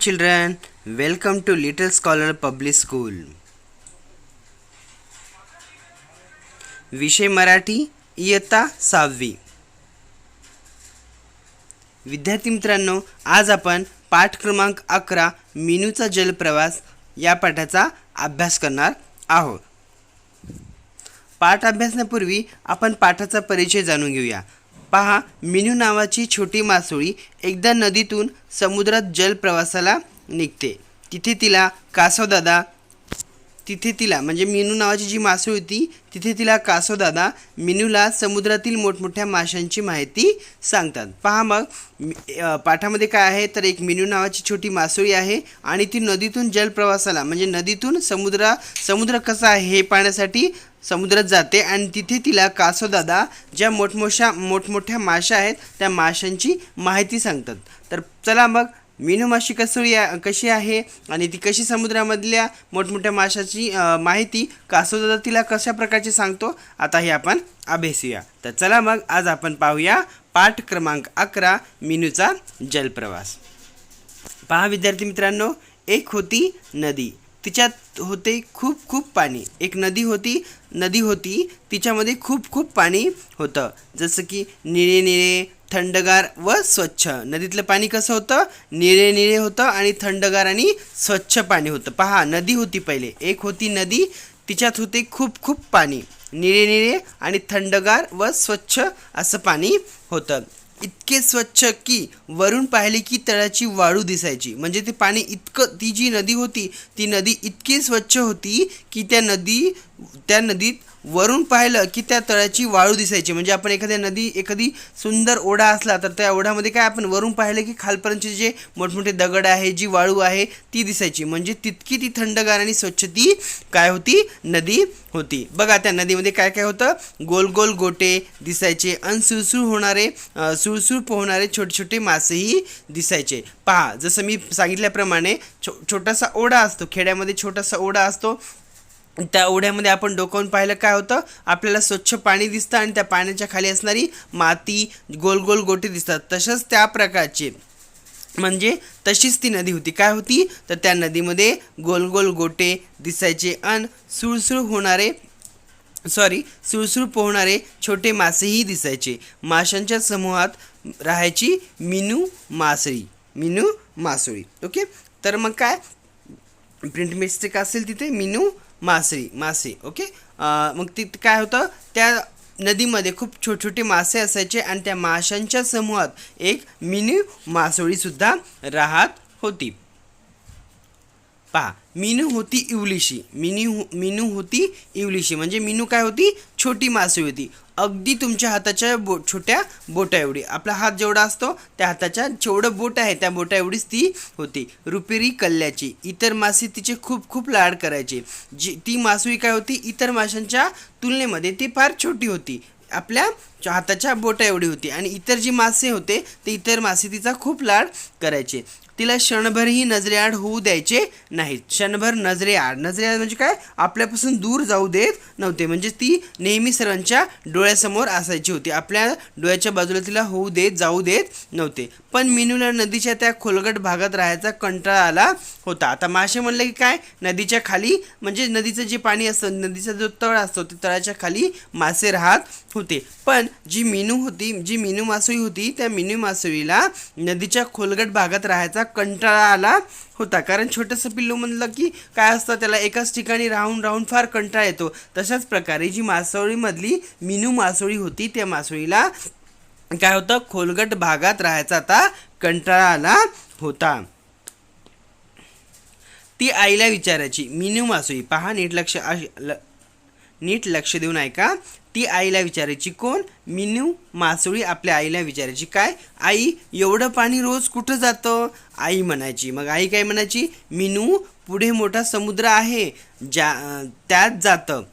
children, welcome to Little Scholar Public School. विषय मराठी इयत्ता 6वी. विद्यार्थी मित्रांनो, आज आपण पाठ क्रमांक 11 मीनूचा जलप्रवास या पाठाचा अभ्यास करणार आहोत. पाठ अभ्यासण्यापूर्वी आपण पाठाचा परिचय जाणून घेऊया. पहा, मीनू नावाची छोटी मासोळी एकदा नदीतून समुद्रात जलप्रवासाला निघते. तिथे तिला म्हणजे मीनू नावाची जी मासोळी होती तिथे तिला कासवदादा मीनूला समुद्रातील मोठमोठ्या माशांची माहिती सांगतात. पहा, मग पाठामध्ये काय आहे तर एक मीनू नावाची छोटी मासोळी आहे आणि ती नदीतून जलप्रवासाला म्हणजे नदीतून समुद्र कसा आहे हे पाहण्यासाठी समुद्रात जाते आणि तिथे तिला कासवदादा ज्या मोठमोठ्या माशा आहेत त्या माशांची माहिती सांगतात. तर चला मग मीनू माशी कशी आहे आणि ती कशी समुद्रामधल्या मोठमोठ्या माशाची माहिती कासवदादा तिला कशा प्रकारची सांगतो आता हे आपण अभ्यासूया. तर चला मग आज आपण पाहूया पाठ क्रमांक 11 मीनूचा जलप्रवास. पहा विद्यार्थी मित्रांनो, एक होती नदी, तिच्यात होते खूप पाणी. एक नदी होती तिच्यामध्ये खूप पाणी होतं, जसं की निळे थंडगार व स्वच्छ. नदीतलं पाणी कसं होतं? निळे होतं आणि थंडगार आणि स्वच्छ पाणी होतं. पहा, नदी होती पहिले, एक होती नदी, तिच्यात होते खूप पाणी, निळे आणि थंडगार व स्वच्छ असं पाणी होतं. इतके स्वच्छ की वरून पाहिले की तळाची वाळू दिसायची. म्हणजे ते पाणी इतकं, ती जी नदी होती ती नदी इतकी स्वच्छ होती की त्या नदीत वरून पाहिलं की त्या तळाची वाळू दिसायची. म्हणजे आपण एखादी सुंदर ओढा असला तर त्या ओढ्यामध्ये काय आपण वरून पाहिलं की खालपर्यंतचे जे मोठमोठे दगड आहे, जी वाळू आहे ती दिसायची. म्हणजे तितकी ती थंडगार आणि स्वच्छ ती काय होती? नदी होती. बघा, त्या नदीमध्ये काय होतं? गोल गोटे दिसायचे आणि सुळसुळ पोहणारे छोटे मासेही दिसायचे. पहा, जसं मी सांगितल्याप्रमाणे छोटासा ओढा असतो, खेड्यामध्ये छोटासा ओढा असतो. त्या ओढ्यामध्ये आपण डोकावून पाहिलं काय होतं? आपल्याला स्वच्छ पाणी दिसतं आणि त्या पाण्याच्या खाली असणारी माती, गोल गोटे दिसतात. तसंच त्या प्रकारचे म्हणजे तशीच ती नदी होती. काय होती तर त्या नदीमध्ये गोल गोटे दिसायचे आणि सुळसुळ पोहणारे छोटे मासेही दिसायचे. माशांच्या समूहात राहायची मीनू मासोळी. ओके, तर मग काय प्रिंट मिस्टेक असेल तिथे मीनू मासे. ओके, मग तिथे काय होतं? त्या नदीमध्ये खूप छोटे मासे असायचे आणि त्या माशांच्या समूहात एक मीनू मासोळी सुद्धा राहत होती. पहा, मीनू होती इवलीशी. म्हणजे मीनू काय होती? छोटी मासोळी होती, अगदी तुमच्या हाताच्या छोट्या बोटा एवढी. आपला हात जेवढा असतो त्या हाताच्या जेवढं बोट आहे त्या बोटा एवढीच ती होती. रुपेरी कल्ल्याची. इतर मासे तिचे खूप लाड करायचे. ती मासोळी काय होती? इतर माशांच्या तुलनेमध्ये ती फार छोटी होती, आपल्या हाताच्या बोटा एवढी होती. आणि इतर जी मासे होते ते इतर मासे तिचा खूप लाड करायचे. तिला क्षणभरही नजरेआड होऊ द्यायचे नाहीत. क्षणभर नजरेआड म्हणजे काय? आपल्यापासून दूर जाऊ देत नव्हते. म्हणजे ती नेहमी सर्वांच्या डोळ्यासमोर असायची होती, आपल्या डोळ्याच्या बाजूला तिला जाऊ देत नव्हते. पण मीनूला नदीच्या त्या खोलगट भागात राहायचा कंटाळा आला होता. आता मासे म्हणलं की काय? नदीच्या खाली म्हणजे नदीचं जे पाणी असतं, नदीचा जो तळ असतो त्या तळाच्या खाली मासे राहत होते. पण जी मीनू मासोळी होती त्या मीनू मासोळीला नदीच्या खोलगट भागात राहायचा कंटाळा आला होता. कारण छोटंसं पिल्लू म्हणलं की काय असतं, त्याला एकाच ठिकाणी राहून फार कंटाळा येतो. तशाच प्रकारे जी मासोळीमधली मीनू मासोळी होती त्या मासोळीला काय होतं? खोलगट भागात राहायचा आता कंटाळा आला होता. ती आईला विचारायची. मीनू मासोळी, पहा नीट लक्ष देऊन ऐका. ती आईला विचारायची. कोण? मीनू मासोळी आपल्या आईला विचारायची. काय? आई, एवढं पाणी रोज कुठं जातं? आई म्हणायची. मग आई काय म्हणायची? मीनू, पुढे मोठा समुद्र आहे त्यात जातं.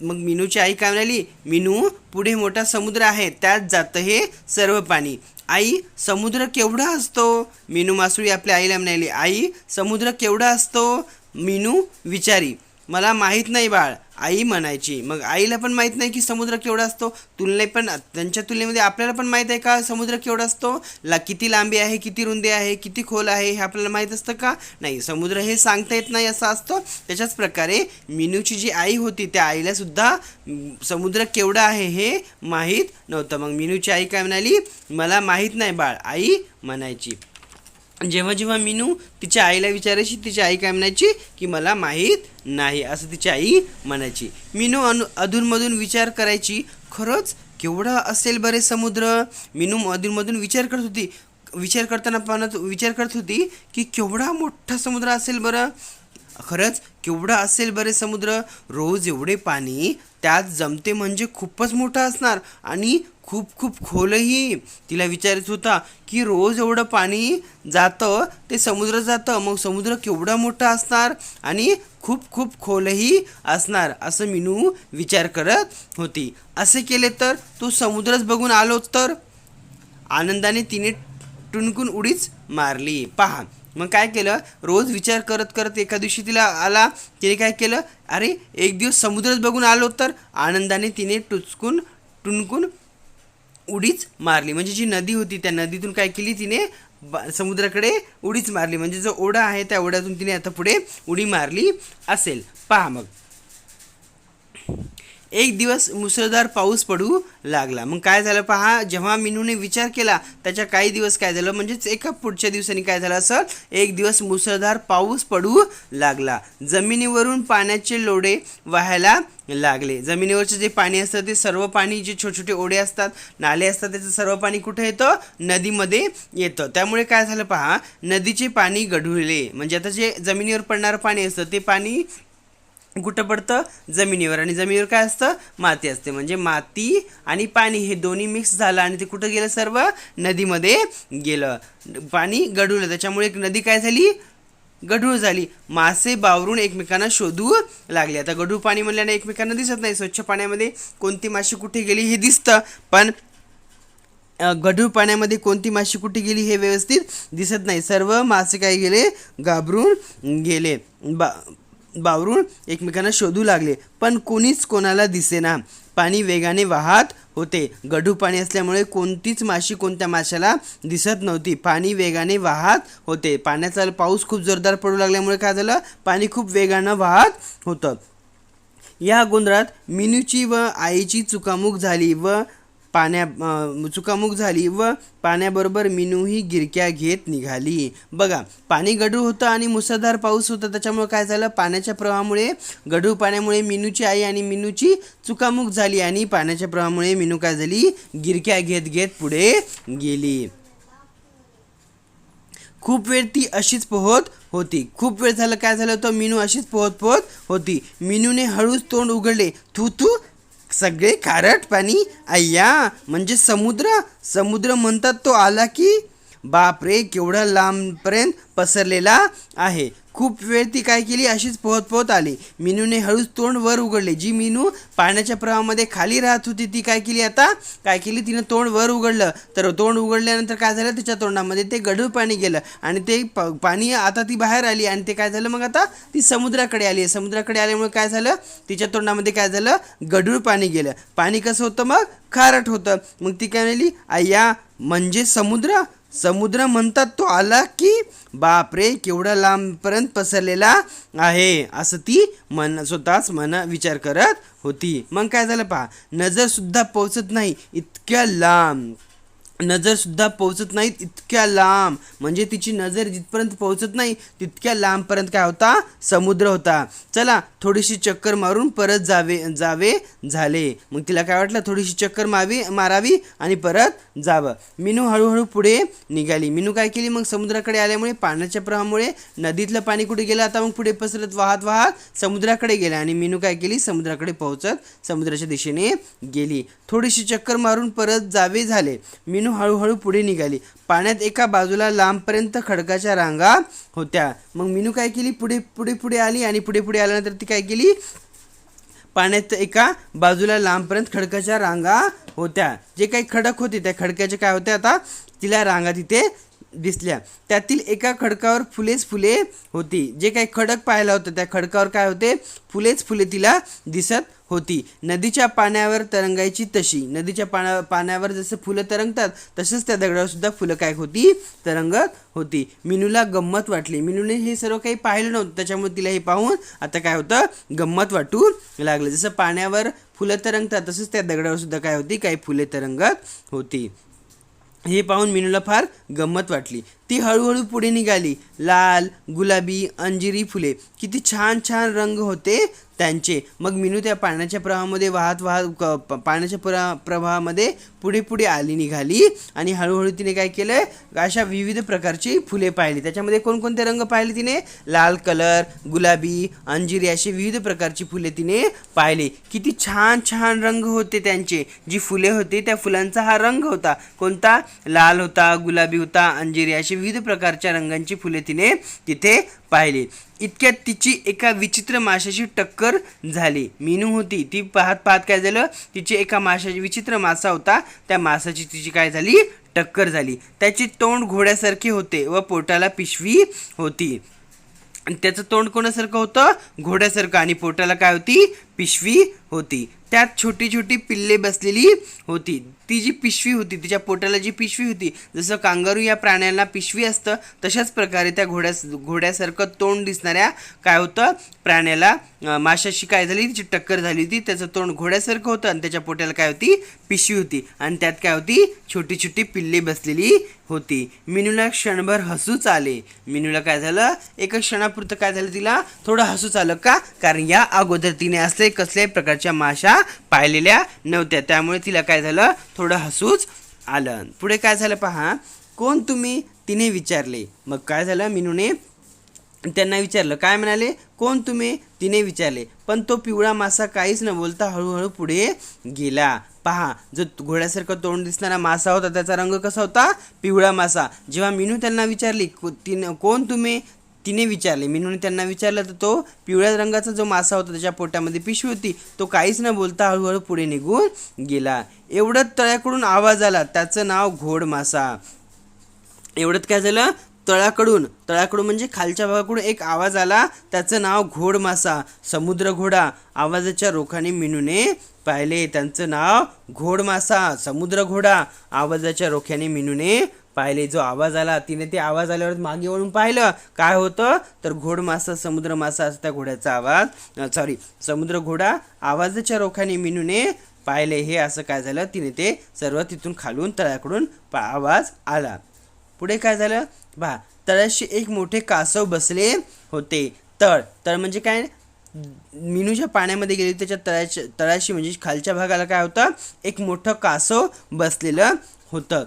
मग मीनूची आई काय म्हणाली? मीनू, पुढे मोठा समुद्र आहे त्यात जातं हे सर्व पाणी. आई, समुद्र केवढा असतो? मीनू मासोळी आपल्या आईला म्हणाली. आई, समुद्र केवढा असतो? मीनू विचारी. मला माहीत नाही बाळ, आई म्हणायची. मग आईला पण माहीत नाही की समुद्र केवढा असतो. त्यांच्या तुलनेमध्ये आपल्याला पण माहीत आहे का समुद्र केवढा असतो? किती लांबी आहे, किती रुंदी आहे, किती खोल आहे, हे आपल्याला माहीत असतं का? नाही. समुद्र हे सांगता येत नाही असं असतं. त्याच्याच प्रकारे मिनूची जी आई होती त्या आईला सुद्धा समुद्र केवढा आहे हे माहीत नव्हतं. मग मिनूची आई काय म्हणाली? मला माहीत नाही बाळ, आई म्हणायची. जेव्हा जेव्हा मिनू तिच्या आईला विचारायची, तिची आई काय म्हणायची की मला माहीत नाही असं तिची आई म्हणायची. मिनू अधूनमधून विचार करायची, खरंच केवढा असेल बरे समुद्र? मिनू अधूनमधून विचार करत होती की केवढा मोठा समुद्र असेल बरं. खरंच केवढा असेल बरे समुद्र. रोज एवढे पाणी त्यात जमते म्हणजे खूपच मोठं असणार आणि खूप खूप खोलही. तिला विचारायचं होता की रोज एवढं पाणी जातं ते समुद्र जातं, मग समुद्र केवढा मोठा असणार आणि खूप खूप खोलही असणार असं मिनू विचार करत होती. असे केले तर तो समुद्रच बघून आलो तर. आनंदाने तिने टुणकून उडीच मारली. पहा मग काय केलं, रोज विचार करत करत एका दिवशी तिने काय केलं, अरे एक दिवस समुद्रच बघून आलो तर. आनंदाने तिने टुणकून उडीच मारली. म्हणजे जी नदी होती त्या नदीतून काय केली, तिने समुद्राकडे उडीच मारली. म्हणजे जो ओढा आहे त्या ओढ्यातून तिने आता पुढे उडी मारली असेल. पहा मग एक दिवस मुसळधार पाऊस पडू लागला. मग काय झालं पहा, जेव्हा मिनूने विचार केला त्याच्या काही दिवस काय झालं, म्हणजेच एका पुढच्या दिवसांनी काय झालं असं, एक दिवस मुसळधार पाऊस पडू लागला. जमिनीवरून पाण्याचे लोढे वाहायला लागले. जमिनीवरचे जे पाणी असतं ते सर्व पाणी, जे छोटे छोटे ओढे असतात, नाले असतात, त्याचं सर्व पाणी कुठे येतं? नदीमध्ये येतं. त्यामुळे काय झालं पहा, नदीचे पाणी गढुळले. म्हणजे आता जे जमिनीवर पडणारं पाणी असतं ते पाणी कुठं पडतं? जमिनीवर. आणि जमिनीवर काय असतं? माती असते. म्हणजे माती आणि पाणी हे दोन्ही मिक्स झालं आणि ते कुठं गेलं? सर्व नदीमध्ये गेलं. पाणी गढुळलं, त्याच्यामुळे एक नदी काय झाली? गढूळ झाली. मासे बावरून एकमेकांना शोधू लागले. आता गढूळ पाणी म्हणल्याने एकमेकांना दिसत नाही. स्वच्छ पाण्यामध्ये कोणती माशी कुठे गेली हे दिसतं, पण गढूळ पाण्यामध्ये कोणती माशी कुठे गेली हे व्यवस्थित दिसत नाही. सर्व मासे काय गेले? घाबरून गेले. बावरून एकमेकांना शोधू लागले, पण कोणीच कोणाला दिसेना. पाणी वेगाने वाहत होते. गढूळ पाणी असल्यामुळे कोणतीच माशी कोणत्या माशाला दिसत नव्हती. पाणी वेगाने वाहत होते. पाण्याचा पाऊस खूप जोरदार पडू लागल्यामुळे काय झालं? पाणी खूप वेगानं वाहत होतं. या गोंधळात मिनूची व आईची चुकामुक झाली व पाण्याबरोबर मिनूही गिरक्या घेत निघाली. बघा, पाणी गढूळ होतं आणि मुसळधार पाऊस होता. त्याच्यामुळे काय झालं? पाण्याच्या प्रवाहामुळे, गढूळ पाण्यामुळे मिनूची आई आणि मिनूची चुकामुक झाली आणि पाण्याच्या प्रवाहामुळे मिनू काय झाली? गिरक्या घेत घेत पुढे गेली. खूप वेळ ती अशीच पोहत होती. खूप वेळ झालं काय झालं होतं? मिनू अशीच पोहत होती. मिनूने हळूच तोंड उघडले. थू सगळे खारट पाणी. अय्या, म्हणजे समुद्र म्हणतात तो आला की? बापरे, केवढा लांबपर्यंत पसरलेला आहे. खूप वेळ ती काय केली? अशीच पोहत आली. मिनूने हळूच तोंड वर उघडले. जी मिनू पाण्याच्या प्रवाहामध्ये खाली राहत होती ती काय केली? आता काय केली? तिनं तोंड वर उघडलं. तर तोंड उघडल्यानंतर काय झालं? तिच्या तोंडामध्ये ते गढूळ पाणी गेलं आणि ते पाणी आता ती बाहेर आली आणि ते काय झालं? मग आता ती समुद्राकडे आली. समुद्राकडे आल्यामुळे काय झालं? तिच्या तोंडामध्ये काय झालं? गढूळ पाणी गेलं. पाणी कसं होतं? मग खारट होतं. मग ती काय म्हणाली? अय्या, म्हणजे समुद्र म्हणतात तो आला की? बापरे, केवढा लांबपर्यंत पसरलेला आहे असं ती स्वतःच विचार करत होती. मग काय झालं पहा, नजर सुद्धा पोहोचत नाही इतक्या लांब. म्हणजे तिची नजर जिथपर्यंत पोहोचत नाही तितक्या लांबपर्यंत काय होता? समुद्र होता. चला थोडीशी चक्कर मारून परत जावे झाले. मग तिला काय वाटलं? थोडीशी चक्कर मारावी आणि परत जावं. मिनू हळूहळू पुढे निघाली. मिनू काय केली? मग समुद्राकडे आल्यामुळे पाण्याच्या प्रवाहामुळे नदीतलं पाणी कुठे गेलं? आता मग पुढे पसरत वाहत समुद्राकडे गेलं आणि मिनू काय केली? समुद्राकडे पोहोचत समुद्राच्या दिशेने गेली. थोडीशी चक्कर मारून परत जावे झाले. मिनू हळूहळू पुढे निघाली. पाण्यात एका बाजूला लांबपर्यंत खडकाच्या रांगा होत्या. मग मिनू काय केली? पुढे आली आणि पुढे आल्यानंतर ती काय केली? पाण्यात एका बाजूला लांबपर्यंत खडकाच्या रांगा होत्या. जे काही खडक होते त्या खडकाच्या काय होत्या? आता तिला रांगा तिथे दिसल्या. त्यातील एका खडकावर फुलेच फुले होती. जे काही खडक पाहिलं होतं त्या खडकावर काय होते, फुलेच फुले तिला दिसत होती. नदीच्या पाण्यावर तरंगायची तशी. नदीच्या पाण्यावर जसं फुलं तरंगतात तसंच त्या दगडावर सुद्धा फुलं काय होती, तरंगत होती. मिनूला गंमत वाटली. मिनूने हे सर्व काही पाहिलं नव्हतं, त्याच्यामुळे तिला हे पाहून आता काय होतं, गंमत वाटू लागलं. जसं पाण्यावर फुलं तरंगतात तसंच त्या दगडावर सुद्धा काय होती, काही फुले तरंगत होती. हे पाहून मिनूला फार गंमत वाटली. ती हळूहळू पुढे निघाली. लाल, गुलाबी, अंजिरी फुले, किती छान छान रंग होते त्यांचे. मग मिनू त्या पाण्याच्या प्रवाहामध्ये पाण्याच्या प्रवाहामध्ये पुढे पुढे निघाली आणि हळूहळू तिने काय केलं, अशा विविध प्रकारची फुले पाहिली. त्याच्यामध्ये कोणकोणते रंग पाहिले तिने, लाल कलर, गुलाबी, अंजिरी अशी विविध प्रकारची फुले तिने पाहिली. किती छान छान रंग होते त्यांचे. जी फुले होती त्या फुलांचा हा रंग होता. कोणता, लाल होता, गुलाबी होता, अंजिरी अशी विविध प्रकारच्या रंगांची फुले तिने तिथे पाहिली. इतक्यात तिची एका विचित्र माशाशी टक्कर झाली. मिनू होती ती पाहत पाहत काय झालं, तिची एका माशाची, विचित्र मासा होता त्या मासाची तिची काय झाली, टक्कर झाली. त्याचे तोंड घोड्यासारखे होते व पोटाला पिशवी होती. त्याचं तोंड कोणासारखं होतं, घोड्यासारखं, आणि पोटाला काय होती, पिशवी होती. त्यात छोटी छोटी पिल्ले बसलेली होती. ती जी पिशवी होती, तिच्या पोटाला जी पिशवी होती, जसं कांगारू या प्राण्याला पिशवी असतं तशाच प्रकारे त्या घोड्यासारखं तोंड दिसणाऱ्या काय होतं, प्राण्याला, माशाशी काय झाली, तिची टक्कर झाली होती. त्याचं तोंड घोड्यासारखं होतं आणि त्याच्या पोटाला काय होती, पिशवी होती, आणि त्यात काय होती, छोटी छोटी पिल्ले बसलेली होती. मिनूला क्षणभर हसूच आले. मिनूला काय झालं, एका क्षणापुरतं काय झालं, तिला थोडं हसूच आलं. का, कारण या अगोदर तिने असले कसल्याही प्रकारच्या माशा पाहिलेल्या नव्हत्या, त्यामुळे तिला काय झालं, थोडं हसूच आलं. पुढे काय झालं पहा, कोण तुम्ही, तिने विचारले. मग काय झालं, मिनूने त्यांना विचारलं. काय म्हणाले, कोण तुम्ही, तिने विचारले. पण तो पिवळा मासा काहीच न बोलता हळूहळू पुढे गेला. पहा, जो घोड्यासारखं तोंड दिसणारा मासा होता त्याचा रंग कसा होता, पिवळा मासा. जेव्हा मिनू त्यांना विचारली, कोण तुम्ही, तिने विचारले, मिनूने त्यांना विचारलं, तर तो पिवळ्या रंगाचा जो मासा होता त्याच्या पोटामध्ये पिशवी होती, तो काहीच न बोलता हळूहळू पुढे निघून गेला. एवढ्यात तळ्याकडून आवाज आला. त्याचं नाव घोड मासा. एवढ्यात काय झालं, तळाकडून म्हणजे खालच्या भागाकडून एक आवाज आला. त्याचं नाव घोड मासा, समुद्र घोडा. आवाजाच्या रोखाने मिनूने पाहिले. त्यांचं नाव घोड मासा, समुद्र घोडा. आवाजाच्या रोख्याने मिनूने पाहिले. जो आवाज आला, तिने ते आवाज आल्यावर मागे वळून पाहिलं. काय होतं, तर घोड मासा, समुद्र मासा असं त्या घोड्याचा आवाज, समुद्र घोडा. आवाजाच्या रोखाने मिनूने पाहिले. हे असं काय झालं, तिने ते सर्व तिथून खालून तळ्याकडून आवाज आला. पुढे काय झालं पहा, तळ्याशी एक मोठे कासव बसले होते. तळ म्हणजे काय, मिनूच्या पाण्यामध्ये गेली, त्याच्या तळाशी म्हणजे खालच्या भागाला काय होतं, एक मोठं कासव बसलेलं होतं.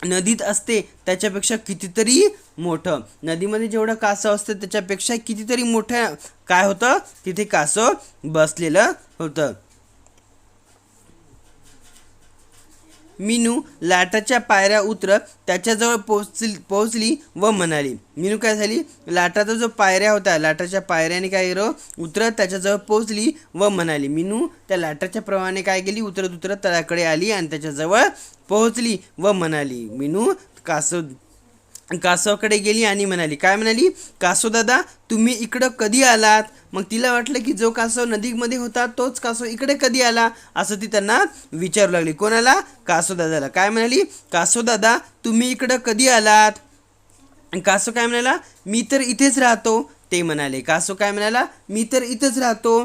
नदीत असते त्याच्यापेक्षा कितीतरी मोठं. नदीमध्ये जेवढं कासव असतं त्याच्यापेक्षा कितीतरी मोठं काय होतं, तिथे कासव बसलेलं होतं. मिनू लाटाच्या पायऱ्या उतरत त्याच्याजवळ पोहोचली व म्हणाली. मिनू काय झाली, लाटाचा जो पायऱ्या होता, लाटाच्या पायऱ्याने काय उतरत त्याच्याजवळ पोहोचली व म्हणाली. मिनू त्या लाटाच्या प्रवाहाने काय केली, उतरत उतरत तळ्याकडे आली आणि त्याच्याजवळ पोहोचली व म्हणाली. मिनू कासवाकडे गेली आणि म्हणाली. काय म्हणाली, कासव दादा, तुम्ही इकडं कधी आलात. मग तिला वाटलं की जो कासव नदीमध्ये होता तोच कासव इकडे कधी आला, असं ती त्यांना विचारू लागली. कोणाला, कासव दादाला. काय म्हणाली, कासव दादा, तुम्ही इकडं कधी आलात. कासव काय म्हणाला, मी तर इथेच राहतो. ते म्हणाले. कासव काय म्हणाला, मी तर इथेच राहतो.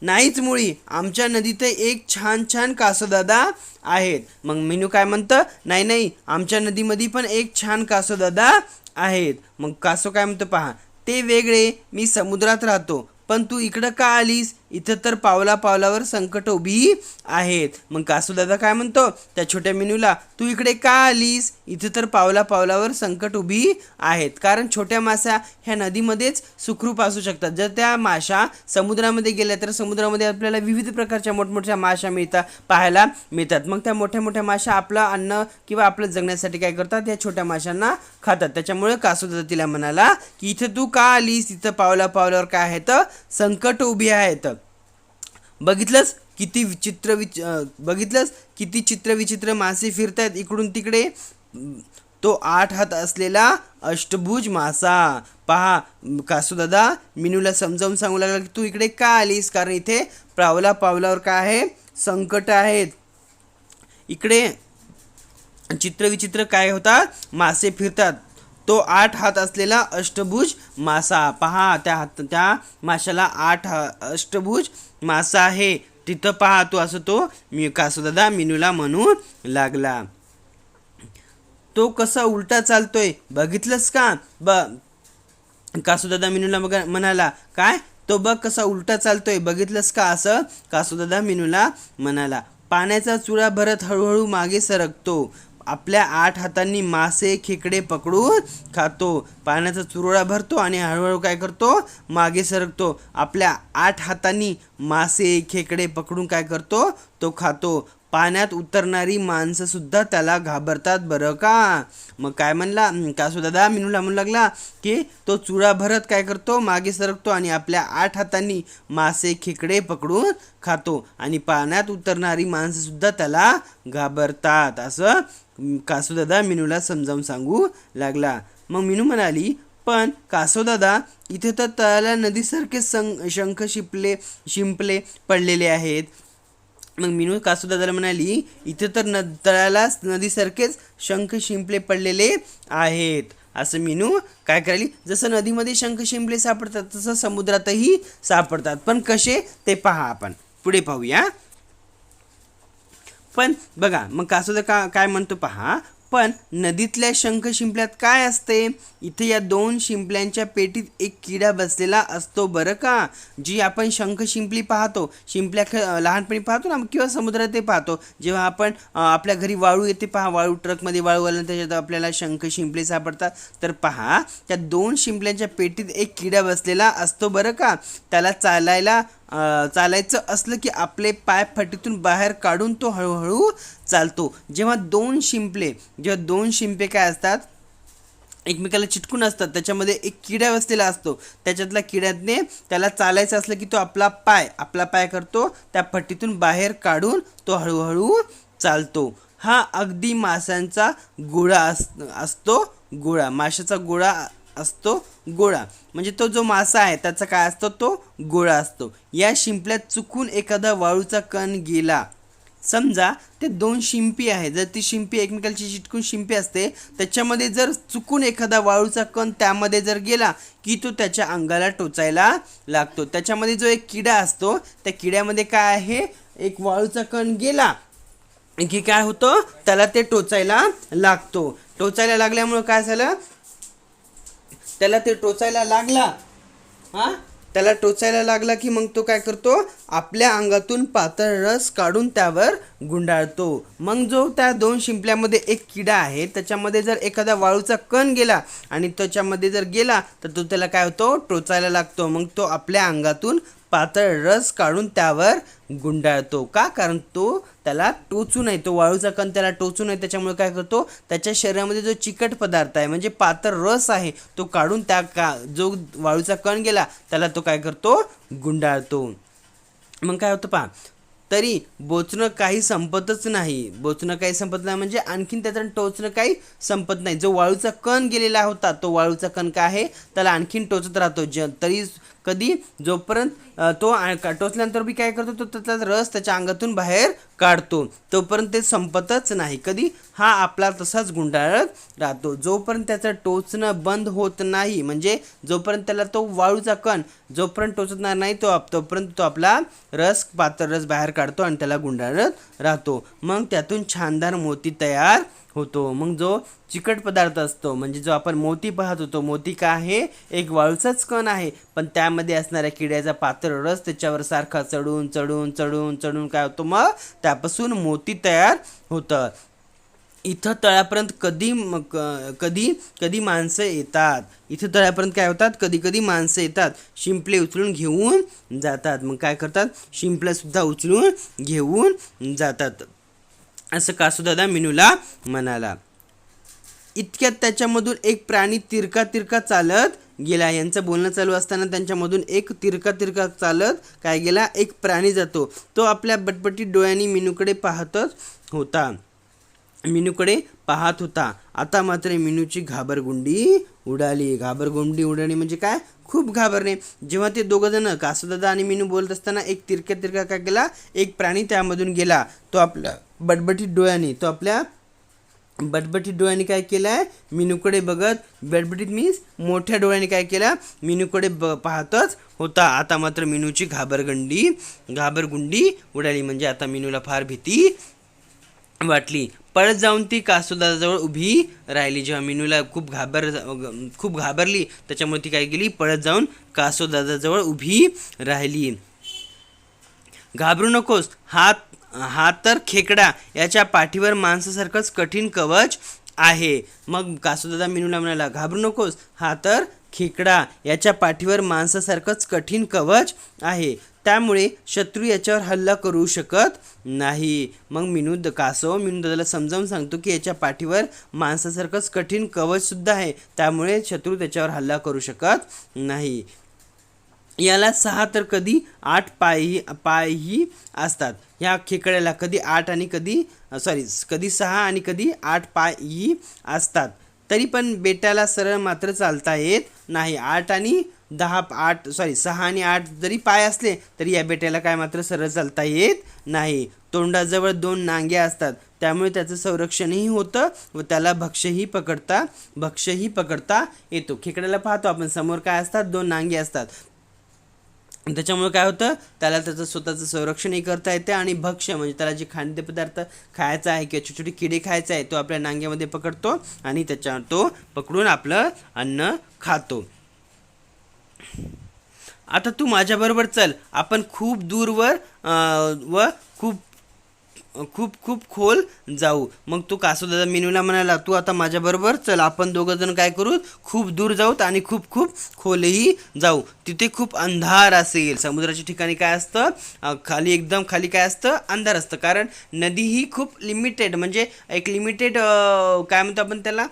नाहीच मुळी, आमच्या नदीत एक छान छान कासवदादा आहेत. मग मिनू काय म्हणतं, नाही, आमच्या नदीमध्ये पण एक छान कासवदादा आहेत. मग कासव काय म्हणतो पहा, ते वेगळे, मी समुद्रात राहतो. पण तू इकडं का आलीस, इथं तर पावला पावलावर संकट उभी आहेत. मग कासवदादा काय म्हणतो त्या छोट्या मिनूला, तू इकडे का आलीस, इथं तर पावला पावलावर संकट उभी आहेत. कारण छोट्या मासा ह्या नदीमध्येच सुखरूप असू शकतात. जर त्या माशा समुद्रामध्ये गेल्या तर समुद्रामध्ये आपल्याला विविध प्रकारच्या मोठमोठ्या माशा पाहायला मिळतात. मग त्या मोठ्या मोठ्या माशा आपलं अन्न किंवा आपलं जगण्यासाठी काय करतात, या छोट्या माशांना खातात. त्याच्यामुळे कासवदादा तिला म्हणाला की इथं तू का आलीस, इथं पावला पावलावर काय आहेत, संकट उभी आहेत. बघितलंस किती चित्र विचित्र मासे फिरतायत इकडून तिकडे. तो 8 हात असलेला अष्टभुज मासा. पहा कासुदादा मिनूला समजावून सांगू लागला की तू इकडे का आलीस, कारण इथे पावलावर काय आहे, संकट आहेत. इकडे चित्रविचित्र काय होतात, मासे फिरतात. तो 8 हात असलेला अष्टभुज मासा. पहा त्या माशाला 8 अष्टभुज मासा आहे. तिथं पहा तो असं तो कासुदादा मिनूला म्हणू लागला. तो कसा उलटा चालतोय बघितलंस का. कासुदादा मिनूला म्हणाला, काय तो बघ कसा उलटा चालतोय बघितलंस का, असं कासुदादा मिनूला म्हणाला. पाण्याचा चुरा भरत हळूहळू मागे सरकतो. आपल्या 8 हातांनी मासे खेकडे पकडून खातो. पाण्याचा चुरळा भरतो आणि हळूहळू काय करतो, मागे सरकतो. आपल्या 8 हातांनी मासे खेकडे पकडून काय करतो, तो खातो. पाण्यात उतरणारी माणसं सुद्धा त्याला घाबरतात बरं का. मग काय म्हणला कासुदादा मिनूला म्हणू लागला की तो चुरा भरत काय करतो, मागे सरकतो आणि आपल्या 8 हातांनी मासे खेकडे पकडून खातो आणि पाण्यात उतरणारी माणसं सुद्धा त्याला घाबरतात, असं कासुदादा मिनूला समजावून सांगू लागला. मग मिनू म्हणाली, पण कासवदादा इथे तर तळ्याला नदीसारखे शंख शिंपले पडलेले आहेत. मग मिनू कासुदादाला म्हणाली, इथे तर तळ्याला नदीसारखेच शंख शिंपले पडलेले आहेत. असं मिनू काय करायली, जसं नदीमध्ये शंख शिंपले सापडतात तसं समुद्रातही सापडतात. पण कसे ते पहा, आपण पुढे पाहूया. पण बघा मग कासुदा काय म्हणतो पहा, पण नदीतल्या शंख शिंपल्यात काय असते. इथे या 2 शिंपल्यांच्या पेटीत एक किडा बसलेला असतो बरं का. जी आपण शंख शिंपली पाहतो, शिंपल्या लहानपणी पाहतो ना, किंवा समुद्रात ते पाहतो. जेव्हा आपण आपल्या घरी वाळू येते पहा, वाळू ट्रकमध्ये वाळू आल्यानंतर त्याच्यात आपल्याला शंख शिंपले सापडतात. तर पहा त्या 2 शिंपल्यांच्या पेटीत एक किडा बसलेला असतो बरं का. त्याला चालायचं असलं की आपले पाय फटीतून बाहेर काढून तो हळूहळू चालतो. जेव्हा 2 शिंपे काय असतात, एकमेकाला चिटकून असतात, त्याच्यामध्ये एक किडा बसलेला असतो. त्याच्यातल्या किड्याने त्याला चालायचं असलं की तो आपला पाय करतो, त्या फटीतून बाहेर काढून तो हळूहळू चालतो. हा अगदी माशांचा गोळा असतो. माशाचा गोळा असतो. म्हणजे तो जो मासा आहे त्याचा काय असतो, तो गोळा असतो. या शिंपल्यात चुकून एखादा वाळूचा कण गेला, समजा ते 2 शिंपी आहे, जर ती शिंपी एकमेकांची चिटकून शिंपी असते, त्याच्यामध्ये जर चुकून एखादा वाळूचा कण त्यामध्ये जर गेला की तो त्याच्या अंगाला टोचायला लागतो. त्याच्यामध्ये जो एक किडा असतो, त्या किड्यामध्ये काय आहे, एक वाळूचा कण गेला की काय होतं, त्याला ते टोचायला लागतो. टोचायला लागल्यामुळं काय झालं, त्याला टोचायला लागला की मग तो काय करतो, आपल्या अंगातून पातळ रस काढून त्यावर गुंडाळतो. मग जो त्या 2 शिंपल्यामध्ये एक किडा आहे, त्याच्यामध्ये जर एखादा वाळूचा कण गेला आणि त्याच्यामध्ये जर गेला तर तो त्याला काय होतो, टोचायला लागतो. मग तो आपल्या अंगातून पातळ रस काढून त्यावर गुंडाळतो. का, कारण तो त्याला टोचू नये, तो वाळूचा कण त्याला टोचू नये, त्याच्यामुळे काय करतो, त्याच्या शरीरामध्ये जो चिकट पदार्थ आहे म्हणजे पातळ रस आहे तो काढून जो वाळूचा कण गेला त्याला तो काय करतो, गुंडाळतो. मग काय होतं पहा, तरी बोचणं काही संपतच नाही. म्हणजे आणखीन त्याचं टोचणं काही संपत नाही. जो वाळूचा कण गेलेला होता, तो वाळूचा कण काय आहे, त्याला आणखीन टोचत राहतो. तरी कधी जोपर्यंत तो टोचल्यानंतर बी काय करतो, तो त्याचा रस त्याच्या अंगातून बाहेर काढतो, तोपर्यंत ते संपतच नाही. कधी हा आपला तसाच गुंडाळत राहतो. जोपर्यंत त्याचं टोचणं बंद होत नाही, म्हणजे जोपर्यंत त्याला तो वाळूचा कण जोपर्यंत टोचणार नाही तोपर्यंत तो आपला पातळ रस बाहेर काढतो आणि त्याला गुंडाळत राहतो. मग त्यातून छानदार मोती तयार होतो. मग जो चिकट पदार्थ असतो, म्हणजे जो आपण मोती पाहत होतो, मोती काय आहे, एक वाळूचाच कण आहे, पण त्यामध्ये असणाऱ्या किड्याचा पातळ रस त्याच्यावर सारखा चढून काय होतो, मग त्यापासून मोती तयार होतं. इथं तळ्यापर्यंत कधी माणसं येतात. इथं तळ्यापर्यंत काय होतात, कधी माणसं येतात, शिंपले उचलून घेऊन जातात. मग काय करतात, शिंपले सुद्धा उचलून घेऊन जातात, असं कासुदादा मिनूला म्हणाला. इतक्यात त्याच्यामधून एक प्राणी तिरका चालत गेला. यांचं बोलणं चालू असताना त्यांच्यामधून एक तिरका चालत काय गेला, एक प्राणी जातो. तो आपल्या बटबटीत डोळ्यांनी मिनूकडे पाहतच होता. मीनूकडे पाहत होता. आता मात्र मीनूची घाबरगुंडी उडाली. घाबरगुंडी उडाली म्हणजे काय? खूप घाबरणे. जेव्हा ते दोघं जण कासुदादा आणि मीनू बोलत असताना एक तिरक्या तिरका काय केला, एक प्राणी त्यामधून गेला. तो आपल्या बटबटीत डोळ्यांनी काय केलंय, मीनूकडे बघत, बटबटीत मीन्स मोठ्या डोळ्यांनी काय केला, मीनूकडे पाहतच होता. आता मात्र मीनूची घाबरगुंडी उडाली म्हणजे आता मीनूला फार भीती वाटली. पळत जाऊन ती कासुदादाजवळ उभी राहिली. जेव्हा मीनूला खूप घाबरली त्याच्यामुळे ती काय केली, पळत जाऊन कासुदादाजवळ उभी राहिली. घाबरू नकोस, हा तर खेकडा, याच्या पाठीवर माणसासारखंच कठीण कवच आहे. मग कासुदादा मीनूला म्हणाला, घाबरू नकोस, हा तर खेकडा, याच्या पाठीवर माणसासारखंच कठीण कवच आहे, त्यामुळे शत्रू याच्यावर हल्ला करू शकत नाही. मग मीनू दादाला समजावून सांगतो की याच्या पाठीवर माणसासारखंच कठीण कवच सुद्धा आहे, त्यामुळे शत्रू त्याच्यावर हल्ला करू शकत नाही. याला 6 तर कधी 8 पायही असतात. ह्या खेकड्याला कधी 6 आणि कधी 8 पायही असतात. तरी पण बेटाला सरळ मात्र चालता येत नाही. 6 आणि 8 जरी पाय असले तरी या बेट्याला काय मात्र सरळ चालता येत नाही. तोंडाजवळ 2 नांग्या असतात, त्यामुळे त्याचं संरक्षणही होतं व त्याला भक्ष्यही पकडता येतो. खेकड्याला पाहतो आपण, समोर काय असतात, 2 नांगे असतात. त्याच्यामुळे काय होतं, त्याला त्याचं स्वतःचं संरक्षणही करता येते आणि भक्ष्य म्हणजे त्याला जे खाद्यपदार्थ खायचा आहे किंवा छोटे छोटे किडे खायचे आहे तो आपल्या नांग्यामध्ये पकडतो आणि तो पकडून आपलं अन्न खातो. आता तू माझ्याबरोबर चल, आपण खूप दूरवर व खूप खोल जाऊ. मग तो कासुदादा मीनूला म्हणाला, तू आता माझ्याबरोबर चल, आपण दोघं जण काय करू, खूप दूर जाऊत आणि खूप खोलही जाऊ. तिथे खूप अंधार असेल. समुद्राच्या ठिकाणी काय असतं, एकदम खाली काय असतं, अंधार असतं. कारण नदी ही खूप लिमिटेड म्हणजे एक लिमिटेड काय म्हणतो आपण त्याला,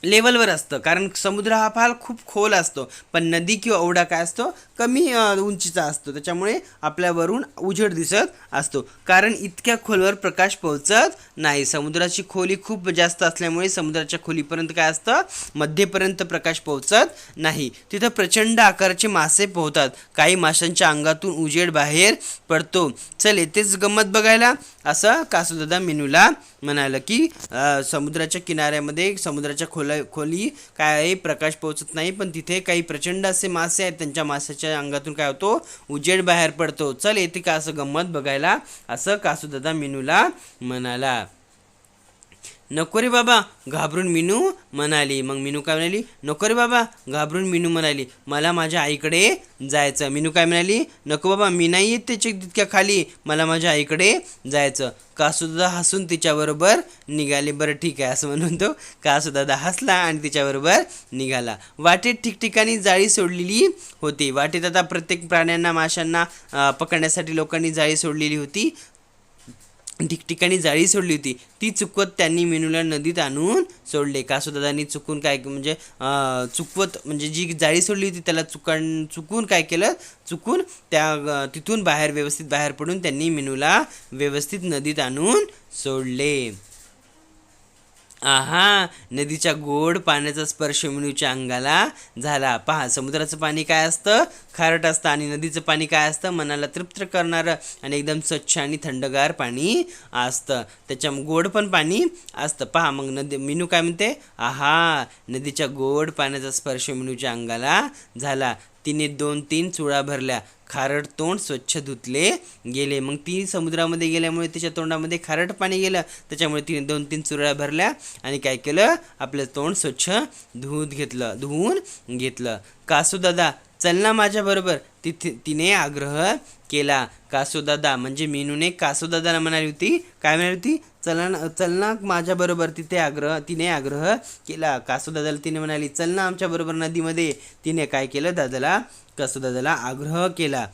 लेवलवर असतं. कारण समुद्र हा फार खूप खोल असतो, पण नदी किंवा ओढा काय असतो, कमी उंचीचा असतो. त्याच्यामुळे आपल्यावरून उजेड दिसत असतो. कारण इतक्या खोलवर प्रकाश पोहोचत नाही. समुद्राची खोली खूप जास्त असल्यामुळे समुद्राच्या खोलीपर्यंत काय असतं, मध्यपर्यंत प्रकाश पोहोचत नाही. तिथं प्रचंड आकाराचे मासे पोहतात. काही माशांच्या अंगातून उजेड बाहेर पडतो. चल येतेच गंमत बघायला, असं कासुदादा मीनूला म्हणालं की समुद्राच्या किनाऱ्यामध्ये समुद्राच्या खोली काय आहे, प्रकाश पोहोचत नाही, पण तिथे काही प्रचंड असे मासे आहेत. त्यांच्या माशाच्या अंगातून काय होतो, उजेड बाहेर पडतो. चल येते का असं गंमत बघायला, असं कासुदादा मीनूला म्हणाला. नको रे बाबा, घाबरून मीनू म्हणाली. मग मीनू काय म्हणाली, नको रे बाबा, घाबरून मीनू म्हणाली, मला माझ्या आईकडे जायचं. मीनू काय म्हणाली, नको बाबा, मी नाही येत त्याच्या तितक्या खाली, मला माझ्या आईकडे जायचं. कासुदादा हसून तिच्याबरोबर निघाले. बरं ठीक आहे असं म्हणून तो कासुदादा हसला आणि तिच्याबरोबर निघाला. वाटेत ठिकठिकाणी जाळी सोडलेली होती. वाटेत आता प्रत्येक प्राण्यांना, माशांना पकडण्यासाठी लोकांनी जाळी सोडलेली होती. ठिकठिकाणी जाळी सोडली होती. ती चुकवत त्यांनी मीनूला नदीत आणून सोडले. कासुदादांनी चुकून काय म्हणजे म्हणजे जी जाळी सोडली होती त्याला चुकून काय केलं, तिथून व्यवस्थित बाहेर पडून त्यांनी मीनूला व्यवस्थित नदीत आणून सोडले. आहा, नदीच्या गोड पाण्याचा स्पर्श मीनूच्या अंगाला झाला. पहा, समुद्राचं पाणी काय असतं, खारट असतं, आणि नदीचं पाणी काय असतं, मनाला तृप्त करणारं आणि एकदम स्वच्छ आणि थंडगार पाणी असतं. त्याच्या गोड पण पाणी असतं. पहा, मग मीनू काय म्हणते, आहा, नदीच्या गोड पाण्याचा स्पर्श मीनूच्या अंगाला झाला. तिने 2-3 चुळा भरल्या. खारट तोंड स्वच्छ धुतले गेले. मग ती समुद्रामध्ये गेल्यामुळे तिच्या तोंडामध्ये खारट पाणी गेलं. त्याच्यामुळे तिने 2-3 चुळ्या भरल्या आणि काय केलं, आपलं तोंड स्वच्छ धुवून घेतलं. कासुदादा, चल ना माझ्याबरोबर, तिने आग्रह केला. कासुदादा म्हणजे मीनूने कासुदादाला म्हणाली होती, काय म्हणाली होती, चल ना माझ्याबरोबर. तिने आग्रह केला. कासुदादाला तिने म्हणाली, चल ना आमच्याबरोबर नदीमध्ये. तिने काय केलं, कासुदादाला आग्रह केला.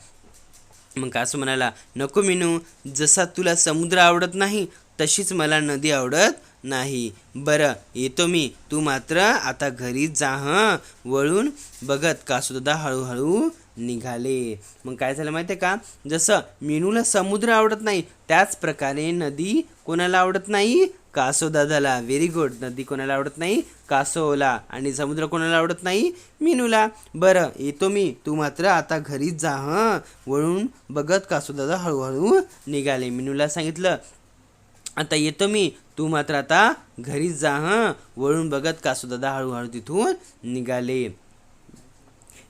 मग कासू म्हणाला, नको मीनू, जसा तुला समुद्र आवडत नाही तशीच मला नदी आवडत नाही. बरं येतो मी, तू मात्र आता घरी जा हं. वळून बघत कासुदादा हळूहळू निघाले. मग काय झालं माहिती आहे का, जसं मीनूला समुद्र आवडत नाही त्याच प्रकारे नदी कोणाला आवडत नाही, कासवदादाला. Very good. नदी कोणाला आवडत नाही? कासवला. आणि समुद्र कोणाला आवडत नाही? मीनूला. बरं, येतो मी, तू मात्र आता घरीच जा हं. वळून बघत कासवदादा हळूहळू निघाले. मीनूला सांगितलं, आता येतो मी, तू मात्र आता घरीच जा हं. वळून बघत कासवदादा हळूहळू तिथून निघाले.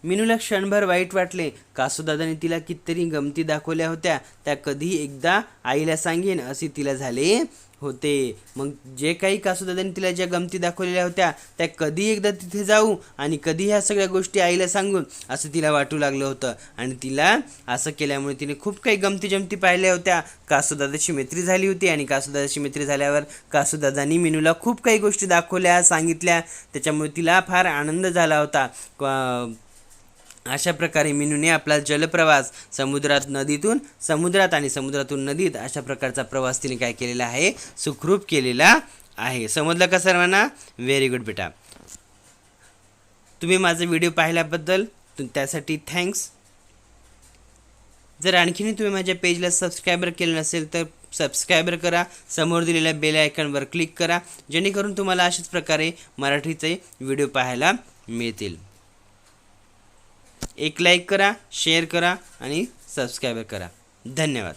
मीनूला क्षणभर वाईट वाटले. कासवदादाने तिला कितीतरी गमती दाखवल्या होत्या, त्या कधी एकदा आईला सांगेन असे तिला झाले होते. मग जे काही कासवदादाने तिला ज्या गमती दाखवलेल्या होत्या त्या कधी एकदा तिथे जाऊ आणि कधी ह्या सगळ्या गोष्टी आईला सांगून असं तिला वाटू लागलं होतं. आणि तिला असं केल्यामुळे तिने खूप काही गमती जमती पाहिल्या होत्या. कासवदादाची मैत्री झाली होती आणि कासवदादाची मैत्री झाल्यावर कासवदादांनी मीनूला खूप काही गोष्टी दाखवल्या, सांगितल्या. त्याच्यामुळे तिला फार आनंद झाला होता. अशा प्रकारे मीनूने आपला जलप्रवास समुद्रात आणि समुद्रातून नदीत अशा प्रकारचा प्रवास तिने काय केलेला आहे? सुखरूप केलेला आहे. समजलं का सर्वांना? व्हेरी गुड बेटा. तुम्ही माझा व्हिडिओ पाहिल्याबद्दल त्यासाठी थँक्स. जर आणखीन तुम्ही माझ्या पेजला सबस्क्राईबर केलं नसेल तर सबस्क्राईबर करा. समोर दिलेल्या बेल आयकॉनवर क्लिक करा, जेणेकरून तुम्हाला अशाच प्रकारे मराठीचे व्हिडिओ पाहायला मिळतील. एक लाईक करा, शेअर करा आणि सबस्क्राईब करा. धन्यवाद.